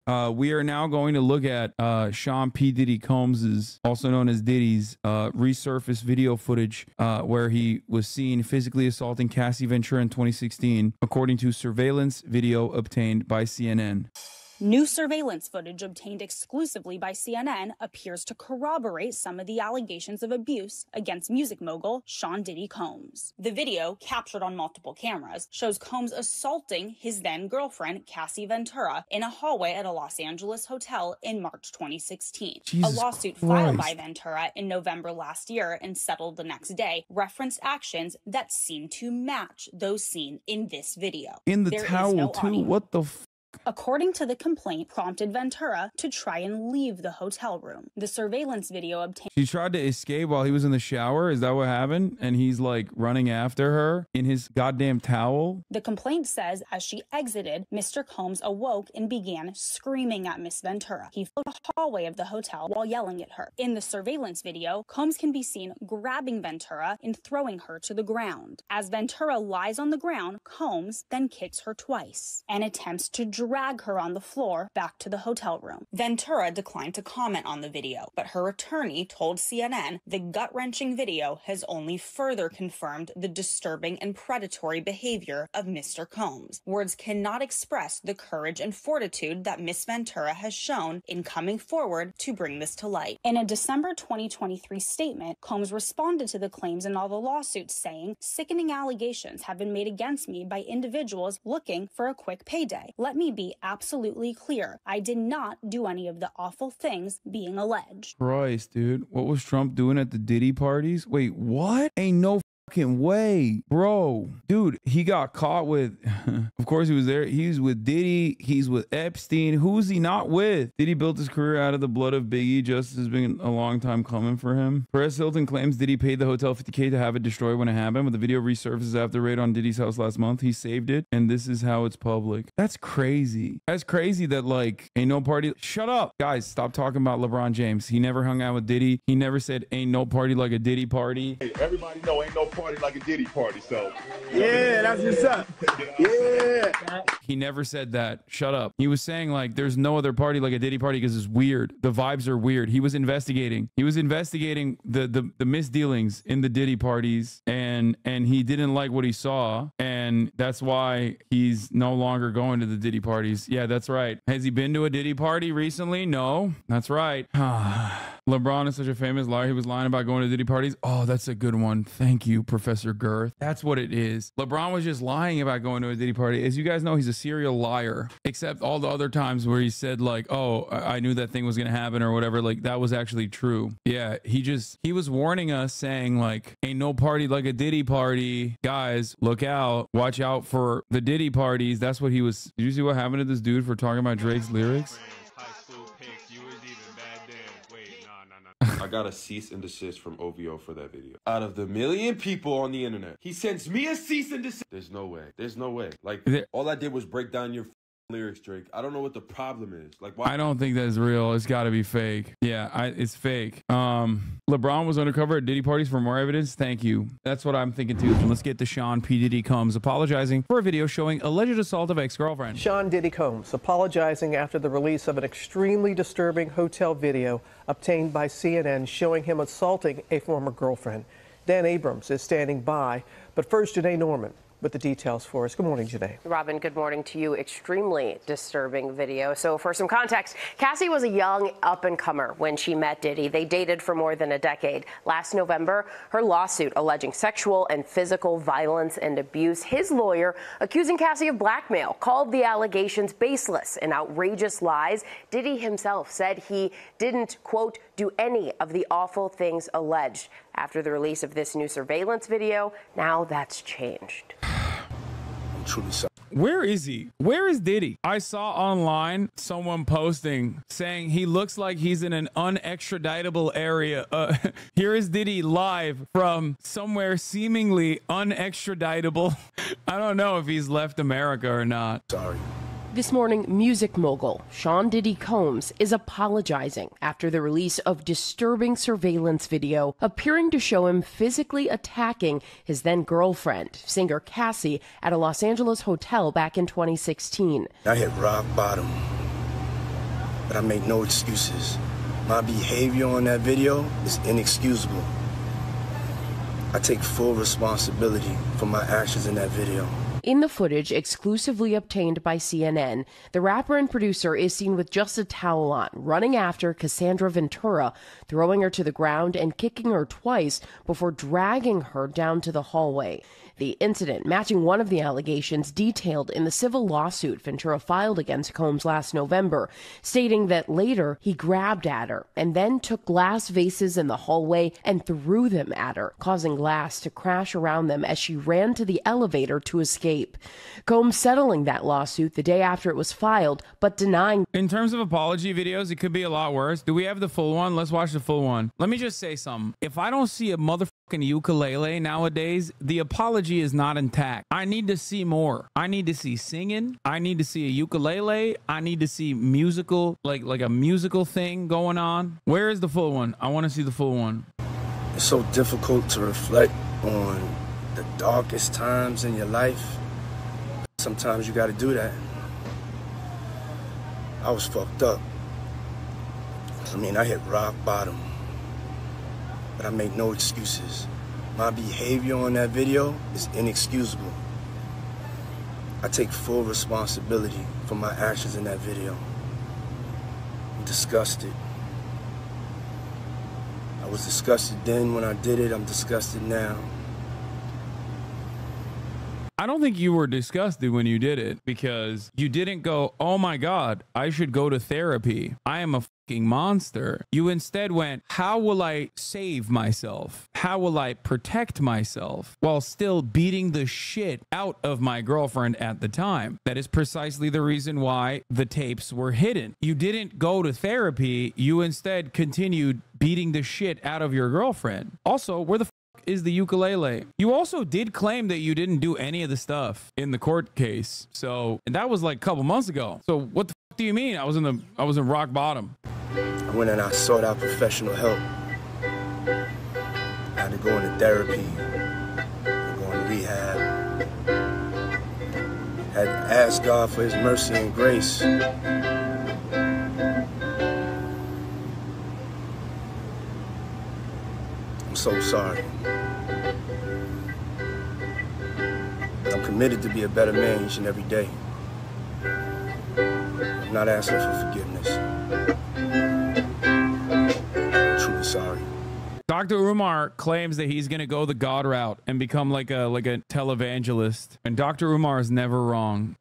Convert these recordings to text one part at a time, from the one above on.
We are now going to look at Sean P. Diddy Combs's, also known as Diddy's, resurfaced video footage where he was seen physically assaulting Cassie Ventura in 2016, according to surveillance video obtained by CNN. New surveillance footage obtained exclusively by CNN appears to corroborate some of the allegations of abuse against music mogul Sean Diddy Combs. The video, captured on multiple cameras, shows Combs assaulting his then-girlfriend Cassie Ventura in a hallway at a Los Angeles hotel in March 2016. Jesus a lawsuit Christ. filed by Ventura in November last year and settled the next day referenced actions that seem to match those seen in this video. In the There is towel, no too? audio. What the f? According to the complaint, prompted Ventura to try and leave the hotel room. The surveillance video obtained. She tried to escape while he was in the shower? Is that what happened? And he's like running after her in his goddamn towel? The complaint says as she exited, Mr. Combs awoke and began screaming at Miss Ventura. He fled the hallway of the hotel while yelling at her. In the surveillance video, Combs can be seen grabbing Ventura and throwing her to the ground. As Ventura lies on the ground, Combs then kicks her twice and attempts to drag her on the floor back to the hotel room. Ventura declined to comment on the video, but her attorney told CNN the gut-wrenching video has only further confirmed the disturbing and predatory behavior of Mr. Combs. Words cannot express the courage and fortitude that Miss Ventura has shown in coming forward to bring this to light. In a December 2023 statement, Combs responded to the claims in all the lawsuits, saying, "Sickening allegations have been made against me by individuals looking for a quick payday. Let me be absolutely clear. I did not do any of the awful things being alleged." Christ, dude. What was Trump doing at the Diddy parties? Wait, what? Ain't no fucking way, bro. Dude, he got caught with, of course he was there. He's with Diddy. He's with Epstein. Who is he not with? Diddy built his career out of the blood of Biggie. Justice has been a long time coming for him. Perez Hilton claims Diddy paid the hotel $50K to have it destroyed when it happened, but the video resurfaces after the raid on Diddy's house last month. He saved it, and this is how it's public. That's crazy. That's crazy that, like, ain't no party. Shut up. Guys, stop talking about LeBron James. He never hung out with Diddy. He never said ain't no party like a Diddy party. Hey, everybody know ain't no party like a Diddy party, so. Yeah, that's what's up. Yeah. He never said that. Shut up. He was saying like there's no other party like a Diddy party because it's weird. The vibes are weird. He was investigating. He was investigating the misdealings in the Diddy parties, and he didn't like what he saw, and that's why he's no longer going to the Diddy parties. Yeah, that's right. Has he been to a Diddy party recently? No. That's right. LeBron is such a famous liar. He was lying about going to Diddy parties. Oh, that's a good one. Thank you, Professor Girth. That's what it is. LeBron was just lying about going to a Diddy party. As you guys know, he's a serial liar, except all the other times where he said like, oh, I knew that thing was going to happen or whatever. Like that was actually true. Yeah, he was warning us saying like, ain't no party like a Diddy party. Guys, look out. Watch out for the Diddy parties. That's what he was. Did you see what happened to this dude for talking about Drake's lyrics? I got a cease and desist from OVO for that video. Out of the million people on the internet, he sends me a cease and desist. There's no way. There's no way. Like, all I did was break down your lyrics, Drake. I don't know what the problem is. Like, why? I don't think that's real. It's got to be fake. Yeah, it's fake. LeBron was undercover at Diddy parties for more evidence. Thank you. That's what I'm thinking too. And let's get to Sean P. Diddy Combs apologizing for a video showing alleged assault of ex-girlfriend. Sean Diddy Combs apologizing after the release of an extremely disturbing hotel video obtained by CNN showing him assaulting a former girlfriend. Dan Abrams is standing by. But first, Janae Norman with the details for us. Good morning, Janae. Robin, good morning to you. Extremely disturbing video. So for some context, Cassie was a young up-and-comer when she met Diddy. They dated for more than a decade. Last November, her lawsuit alleging sexual and physical violence and abuse. His lawyer, accusing Cassie of blackmail, called the allegations baseless and outrageous lies. Diddy himself said he didn't, quote, do any of the awful things alleged. After the release of this new surveillance video, now that's changed. Where is he? Where is Diddy? I saw online someone posting saying he looks like he's in an unextraditable area. Here is Diddy live from somewhere seemingly unextraditable. I don't know if he's left America or not. Sorry. This morning, music mogul Sean Diddy Combs is apologizing after the release of disturbing surveillance video appearing to show him physically attacking his then-girlfriend, singer Cassie, at a Los Angeles hotel back in 2016. I hit rock bottom. but I make no excuses. My behavior on that video is inexcusable. I take full responsibility for my actions in that video. In the footage exclusively obtained by CNN, the rapper and producer is seen with just a towel on, running after Cassie Ventura, throwing her to the ground and kicking her twice before dragging her down to the hallway. The incident matching one of the allegations detailed in the civil lawsuit Ventura filed against Combs last November, stating that later he grabbed at her and then took glass vases in the hallway and threw them at her, causing glass to crash around them as she ran to the elevator to escape. Combs settling that lawsuit the day after it was filed, but denying. In terms of apology videos, it could be a lot worse. Do we have the full one? Let's watch the full one. Let me just say something. If I don't see a motherfucking ukulele nowadays, the apology is not intact. I need to see more. I need to see singing. I need to see a ukulele. I need to see musical, like a musical thing going on. Where is the full one? I want to see the full one. It's so difficult to reflect on the darkest times in your life. Sometimes you got to do that. I was fucked up. I mean, I hit rock bottom. But I make no excuses. My behavior on that video is inexcusable. I take full responsibility for my actions in that video. I'm disgusted. I was disgusted then when I did it. I'm disgusted now. I don't think you were disgusted when you did it because you didn't go, oh my God, I should go to therapy. I am a fucking monster. You instead went, how will I save myself? How will I protect myself while still beating the shit out of my girlfriend at the time? That is precisely the reason why the tapes were hidden. You didn't go to therapy. You instead continued beating the shit out of your girlfriend. Also, where the is the ukulele? You also did claim that you didn't do any of the stuff in the court case. So, and that was like a couple months ago. So what the fuck do you mean? I was in rock bottom. I went and I sought out professional help. I had to go into therapy, go into rehab. Had to ask God for his mercy and grace. I'm so sorry. But I'm committed to be a better man each and every day. I'm not asking for forgiveness. I'm truly sorry. Dr. Umar claims that he's going to go the God route and become like a televangelist. And Dr. Umar is never wrong.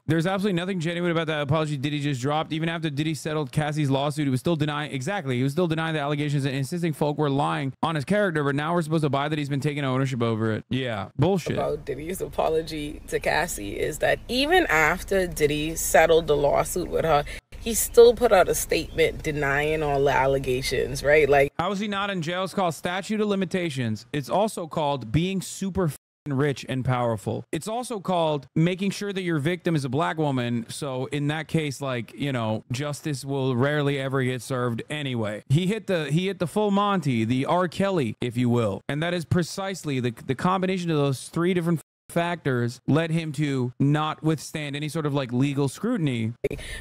There's absolutely nothing genuine about that apology Diddy just dropped. Even after Diddy settled Cassie's lawsuit, he was still denying, he was still denying the allegations and insisting folk were lying on his character. But now we're supposed to buy that he's been taking ownership over it. Yeah, bullshit. About Diddy's apology to Cassie is that even after Diddy settled the lawsuit with her, he still put out a statement denying all the allegations, right? Like, how is he not in jail? It's called statute of limitations. It's also called being super rich and powerful. It's also called making sure that your victim is a black woman. So in that case, like, you know, justice will rarely ever get served anyway. He hit the full Monty, the R. Kelly, if you will. And that is precisely the combination of those three different factors led him to not withstand any sort of like legal scrutiny.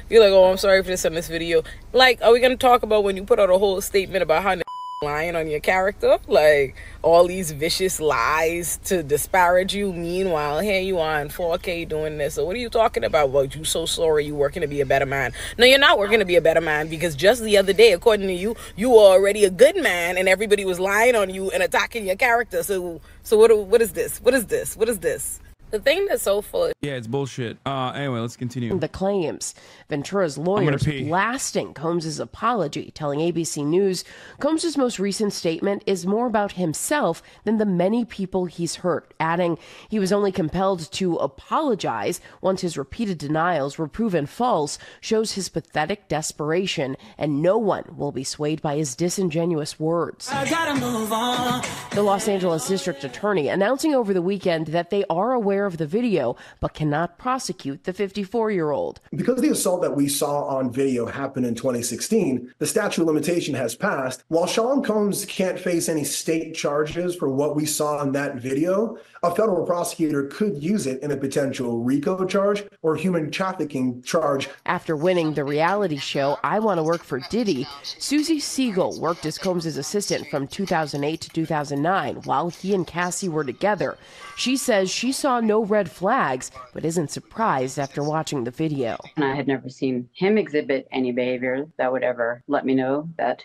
You're like, oh, I'm sorry for this on this video. Like, are we going to talk about when you put out a whole statement about how lying on your character, like all these vicious lies to disparage you? Meanwhile, here you are in 4K doing this. So what are you talking about? Well, you so sorry, you working to be a better man. No, you're not working to be a better man, because just the other day, according to you, you were already a good man and everybody was lying on you and attacking your character. So what is this? What is this? What is this? The thing that's so full. Yeah, it's bullshit. Anyway, let's continue. The claims. Ventura's lawyers blasting Combs' apology, telling ABC News Combs' most recent statement is more about himself than the many people he's hurt, adding he was only compelled to apologize once his repeated denials were proven false, shows his pathetic desperation, and no one will be swayed by his disingenuous words. I gotta move on. The Los Angeles District Attorney announcing over the weekend that they are aware aware of the video but cannot prosecute the 54-year-old. Because the assault that we saw on video happened in 2016, the statute of limitation has passed. While Sean Combs can't face any state charges for what we saw in that video, a federal prosecutor could use it in a potential RICO charge or human trafficking charge. After winning the reality show I Want to Work for Diddy, Susie Siegel worked as Combs' assistant from 2008 to 2009 while he and Cassie were together. She says she saw no red flags, but isn't surprised after watching the video. I had never seen him exhibit any behavior that would ever let me know that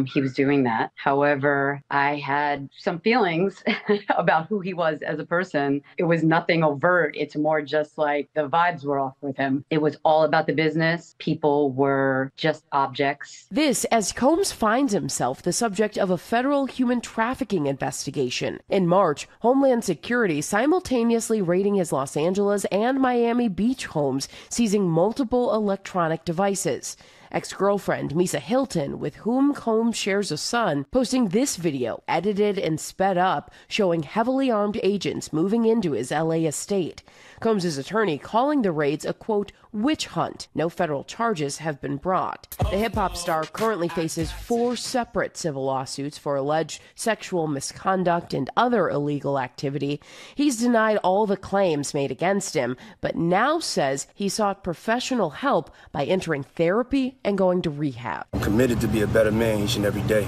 he was doing that. However, I had some feelings about who he was as a person. It was nothing overt. It's more just like the vibes were off with him. It was all about the business. People were just objects. This as Combs finds himself the subject of a federal human trafficking investigation. In March, Homeland Security simultaneously raiding his Los Angeles and Miami Beach homes, seizing multiple electronic devices. Ex-girlfriend Misa Hilton, with whom Combs shares a son, posting this video, edited and sped up, showing heavily armed agents moving into his LA estate. Combs' attorney calling the raids a, quote, witch hunt. No federal charges have been brought. The hip-hop star currently faces 4 separate civil lawsuits for alleged sexual misconduct and other illegal activity. He's denied all the claims made against him, but now says he sought professional help by entering therapy and going to rehab. I'm committed to be a better man each and every day.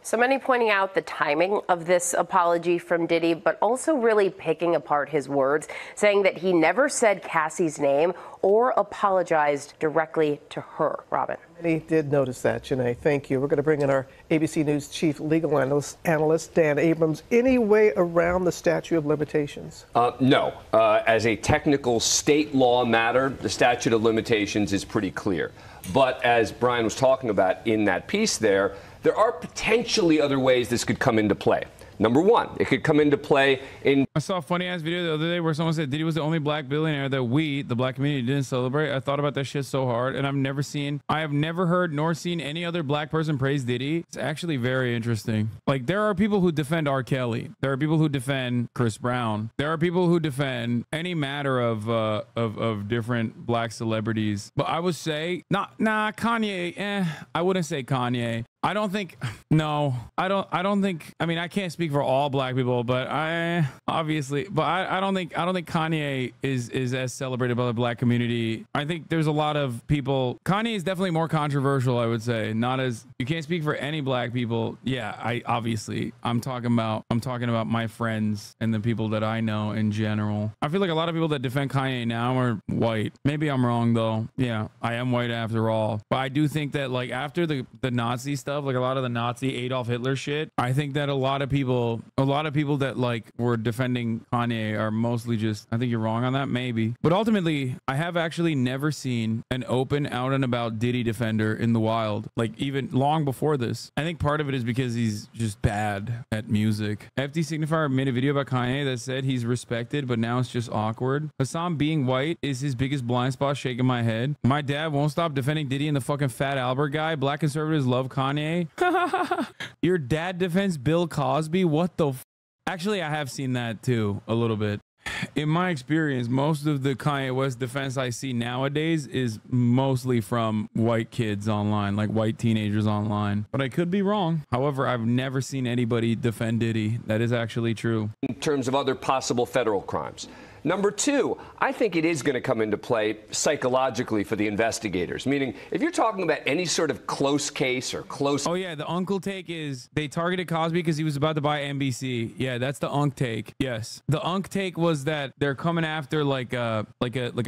So many pointing out the timing of this apology from Diddy, but also really picking apart his words, saying that he never said Cassie's name or apologized directly to her. Robin. Many did notice that, Janae. Thank you. We're going to bring in our ABC News chief legal analyst Dan Abrams. Any way around the statute of limitations? No. As a technical state law matter, the statute of limitations is pretty clear. But as Brian was talking about in that piece there are potentially other ways this could come into play. Number one, it could come into play in... I saw a funny-ass video the other day where someone said Diddy was the only black billionaire that we, the black community, didn't celebrate. I thought about that shit so hard, and I have never heard nor seen any other black person praise Diddy. It's actually very interesting. Like, there are people who defend R. Kelly. There are people who defend Chris Brown. There are people who defend any matter of different black celebrities. But I would say, Kanye, I wouldn't say Kanye. I don't think, I mean, I can't speak for all black people, but I don't think Kanye is as celebrated by the black community. I think there's a lot of people, Kanye is definitely more controversial, I would say, not as, you can't speak for any black people. Yeah, I'm talking about my friends and the people that I know in general. I feel like a lot of people that defend Kanye now are white. Maybe I'm wrong though. Yeah, I am white after all. But I do think that like after the Nazi stuff, like a lot of the Nazi Adolf Hitler shit, I think that a lot of people that like were defending Kanye are mostly just, I think you're wrong on that, maybe. But ultimately, I have actually never seen an open out and about Diddy defender in the wild, like even long before this. I think part of it is because he's just bad at music. FD Signifier made a video about Kanye that said he's respected, but now it's just awkward. Hasan being white is his biggest blind spot, shaking my head. My dad won't stop defending Diddy and the fucking Fat Albert guy. Black conservatives love Kanye. Your dad defends Bill Cosby? What the f? Actually, I have seen that too, a little bit. In my experience, most of the Kanye West defense I see nowadays is mostly from white kids online, like white teenagers online. But I could be wrong. However, I've never seen anybody defend Diddy. That is actually true. In terms of other possible federal crimes. Number two, I think it is going to come into play psychologically for the investigators. Meaning, if you're talking about any sort of close case or close... Oh, yeah, the uncle take is they targeted Cosby because he was about to buy NBC. Yeah, that's the unk take. Yes. The unk take was that they're coming after like a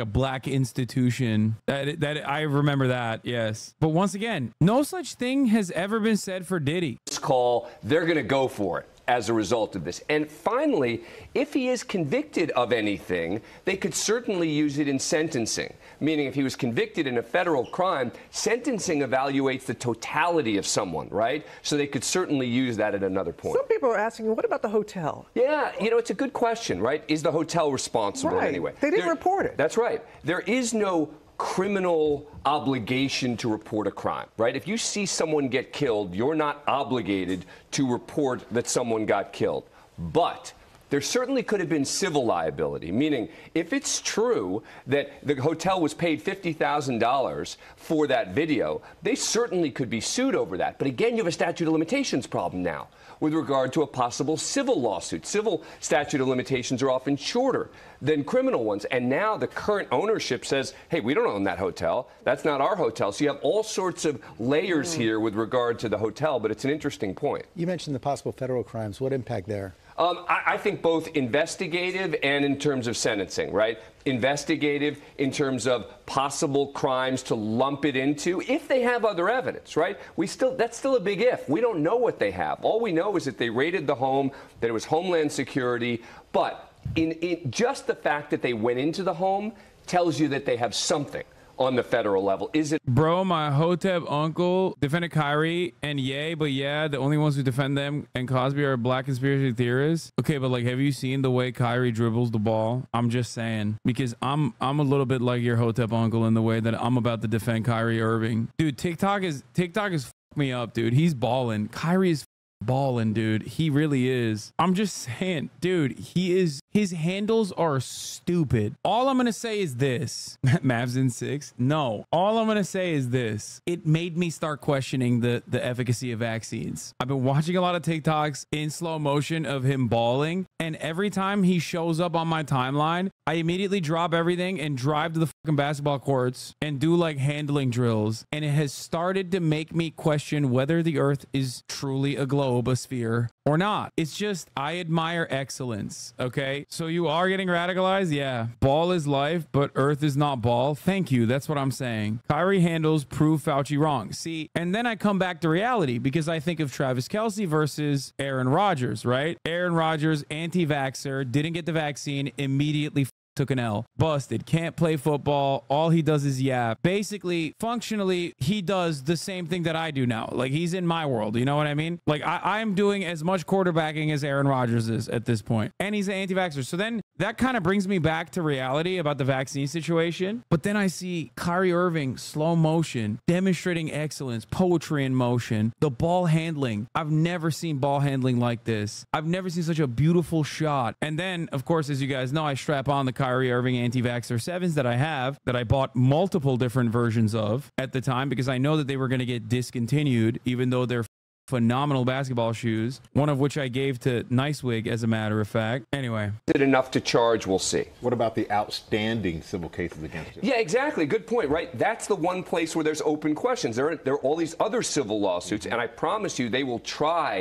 black institution. That I remember that, yes. But once again, no such thing has ever been said for Diddy. This call, they're going to go for it as a result of this. And finally, if he is convicted of anything, they could certainly use it in sentencing. Meaning if he was convicted in a federal crime, sentencing evaluates the totality of someone, right? So they could certainly use that at another point. Some people are asking, what about the hotel? Yeah, you know, it's a good question, right? Is the hotel responsible anyway? They didn't report it. That's right. There is no criminal obligation to report a crime, right? If you see someone get killed, you're not obligated to report that someone got killed. But there certainly could have been civil liability, meaning if it's true that the hotel was paid $50,000 for that video, they certainly could be sued over that. But again, you have a statute of limitations problem now with regard to a possible civil lawsuit. Civil statute of limitations are often shorter than criminal ones. And now the current ownership says, hey, we don't own that hotel. That's not our hotel. So you have all sorts of layers here with regard to the hotel, but it's an interesting point. You mentioned the possible federal crimes. What impact there? I think both investigative and in terms of sentencing, right? Investigative in terms of possible crimes to lump it into if they have other evidence, right? That's still a big if. We don't know what they have. All we know is that they raided the home, that it was Homeland Security, but in just the fact that they went into the home tells you that they have something on the federal level. Is it? Bro, my Hotep uncle defended Kyrie, and the only ones who defend them and Cosby are black conspiracy theorists. Okay, but like, have you seen the way Kyrie dribbles the ball? I'm just saying, because I'm a little bit like your Hotep uncle in the way that I'm about to defend Kyrie Irving. Dude, TikTok is f***ing me up, dude. He's balling. Kyrie is balling, dude. He really is. I'm just saying, dude, his handles are stupid. All I'm gonna say is this. Mavs in 6? No. All I'm gonna say is this. It made me start questioning the efficacy of vaccines. I've been watching a lot of TikToks in slow motion of him balling, and every time he shows up on my timeline, I immediately drop everything and drive to the fucking basketball courts and do like handling drills. And it has started to make me question whether the earth is truly a globe, a sphere, or not. It's just, I admire excellence, okay? So you are getting radicalized? Yeah. Ball is life, but earth is not ball. Thank you. That's what I'm saying. Kyrie handles prove Fauci wrong. See, and then I come back to reality because I think of Travis Kelce versus Aaron Rodgers, right? Aaron Rodgers, anti-vaxxer, didn't get the vaccine, immediately took an L, busted, can't play football, all he does is yap. Basically, functionally, he does the same thing that I do now. Like, he's in my world, you know what I mean? Like, I'm doing as much quarterbacking as Aaron Rodgers is at this point, and he's an anti-vaxxer. So then that kind of brings me back to reality about the vaccine situation. But then I see Kyrie Irving, slow motion, demonstrating excellence, poetry in motion, the ball handling. I've never seen ball handling like this. I've never seen such a beautiful shot. And then, of course, as you guys know, I strap on the Kyrie Irving anti-vaxxer 7s that I have, that I bought multiple different versions of at the time because I know that they were going to get discontinued, even though they're phenomenal basketball shoes, one of which I gave to Nicewig, as a matter of fact. Anyway. Is it enough to charge? We'll see. What about the outstanding civil cases against you? Yeah, exactly. Good point, right? That's the one place where there's open questions. There are all these other civil lawsuits, and I promise you they will try